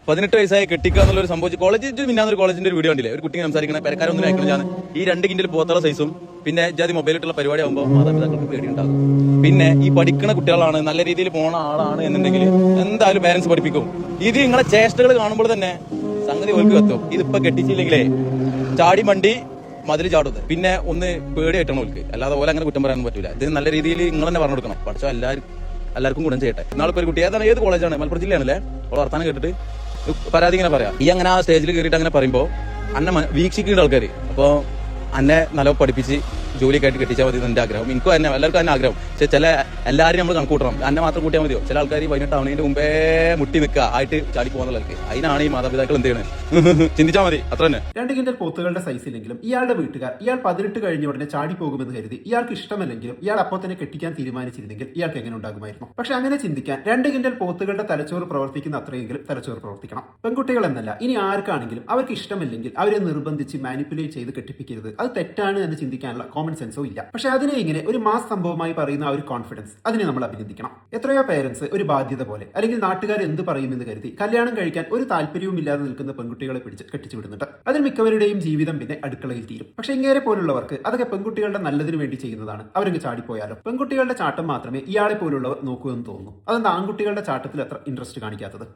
18 വയസ്സായി കെട്ടിക്കുക എന്നുള്ള സംഭവിച്ചു. മിന്നാന്നൊരു കോളേജിന്റെ ഒരു വീഡിയോ ഉണ്ടല്ലേ, ഒരു കുട്ടി സംസാരിക്കണ പെരക്കാരൊന്നും അയക്കണം. ഞാൻ ഈ 2 കിൻഡിൽ പോത്തുള്ള സൈസും പിന്നെ ജാതി മൊബൈലിട്ടുള്ള പരിപാടി ആകുമ്പോൾ മാതാപിതാക്കൾക്ക് പേടിയുണ്ടാകും. പിന്നെ ഈ പഠിക്കുന്ന കുട്ടികളാണ്, നല്ല രീതിയിൽ പോണ ആളാണ് എന്നുണ്ടെങ്കിൽ എന്തായാലും പേരൻസ് പഠിപ്പിക്കും. ഇത് നിങ്ങളെ ചേഷ്ടകൾ കാണുമ്പോൾ തന്നെ സംഗതി ഓർക്ക് കത്തും. ഇതിപ്പോ കെട്ടിച്ചില്ലെങ്കിലേ ചാടി മണ്ടി മതിൽ ചാടുന്നത്, പിന്നെ ഒന്ന് പേടിയായിട്ടാണ് ഓർക്ക്. അല്ലാതെ പോലെ അങ്ങനെ കുറ്റം പറയാനൊന്നും പറ്റില്ല. ഇത് നല്ല രീതിയിൽ നിങ്ങൾ തന്നെ പറഞ്ഞു കൊടുക്കണം. പഠിച്ചോ എല്ലാവർക്കും ഗുണം ചെയ്യട്ടെ. നാളിപ്പോ ഒരു കുട്ടി ഏത് കോളേജാണ്, മലപ്പുറം ജില്ലയാണല്ലേ, അവൾ വർത്താനം കേട്ടിട്ട് പരാതി ഇങ്ങനെ പറയാം. ഈ അങ്ങനെ ആ സ്റ്റേജിൽ കയറിയിട്ട് അങ്ങനെ പറയുമ്പോ അന്നെ വീക്ഷിക്കുന്ന ആൾക്കാർ, അപ്പൊ അന്നെ നല്ല പഠിപ്പിച്ച് ജോലിയൊക്കെ ആയിട്ട് കെട്ടിച്ചാൽ മതി എന്റെ ആഗ്രഹം. എനിക്കും തന്നെ എല്ലാവർക്കും തന്നെ ആഗ്രഹം. പക്ഷെ എല്ലാവരും നമ്മൾ കണക്ക് കൂട്ടണം. എന്നെ മാത്രം കൂട്ടിയാൽ മതിയോ? ചില ആൾക്കാർ 18 ആവുന്നതിന്റെ മുമ്പേ മുട്ടി നിൽക്കുക ആയിട്ട് ചാടി പോകുന്നവർക്ക്. അതിനാണ് ഈ മാതാപിതാക്കൾ എന്ത് ചെയ്യണത്? ചിന്തിച്ചാൽ മതി, അത്ര തന്നെ. 2 കിൻഡൽ പോത്തുകളുടെ സൈസിലെങ്കിലും ഇയാളുടെ വീട്ടുകാർ ഇയാൾ 18 കഴിഞ്ഞ ഉടനെ ചാടി പോകുമെന്ന് കരുതി ഇയാൾക്ക് ഇഷ്ടമല്ലെങ്കിലും ഇയാൾ അപ്പോൾ തന്നെ കെട്ടിക്കാൻ തീരുമാനിച്ചിരുന്നെങ്കിൽ ഇയാൾക്ക് എങ്ങനെ ഉണ്ടാകുമായിരുന്നു? പക്ഷെ അങ്ങനെ ചിന്തിക്കാൻ 2 കിൻഡൽ പോത്തുകളുടെ തലച്ചോറ് പ്രവർത്തിക്കുന്ന അത്രയെങ്കിലും തലച്ചോറ് പ്രവർത്തിക്കണം. പെൺകുട്ടികൾ എന്നല്ല, ഇനി ആർക്കാണെങ്കിലും അവർക്ക് ഇഷ്ടമല്ലെങ്കിൽ അവരെ നിർബന്ധിച്ച് മാനിപ്പുലേറ്റ് ചെയ്ത് കെട്ടിപ്പിക്കരുത്. അത് തെറ്റാണ് എന്ന് ചിന്തിക്കാനുള്ള കോമൺ സെൻസോ ഇല്ല. പക്ഷെ അതിനെ ഇങ്ങനെ ഒരു മാസ് സംഭവമായി പറയുന്ന ആ ഒരു കോൺഫിഡൻസ്, അതിനെ നമ്മൾ അഭിനന്ദിക്കണം. എത്രയോ പേരൻസ് ഒരു ബാധ്യത പോലെ അല്ലെങ്കിൽ നാട്ടുകാർ എന്ത് പറയുമെന്ന് കരുതി കല്യാണം കഴിക്കാൻ ഒരു താല്പര്യവും ഇല്ലാതെ നിൽക്കുന്ന പെൺകുട്ടികളെ പിടിച്ച് കെട്ടിച്ചു വിടുന്നുണ്ട്. അതിൽ മിക്കവരുടെയും ജീവിതം പിന്നെ അടുക്കളയിൽ തീരും. പക്ഷെ ഇങ്ങേരെ പോലുള്ളവർക്ക് അതൊക്കെ പെൺകുട്ടികളുടെ നല്ലതിന് വേണ്ടി ചെയ്യുന്നതാണ്. അവരങ്ങ് ചാടിപ്പോയാലോ? പെൺകുട്ടികളുടെ ചാട്ടം മാത്രമേ ഇയാളെ പോലുള്ളവർ നോക്കൂ എന്ന് തോന്നുന്നു. അതെന്താ ആൺകുട്ടികളുടെ ചാട്ടത്തിൽ അത്ര ഇൻട്രസ്റ്റ് കാണിക്കാത്തത്?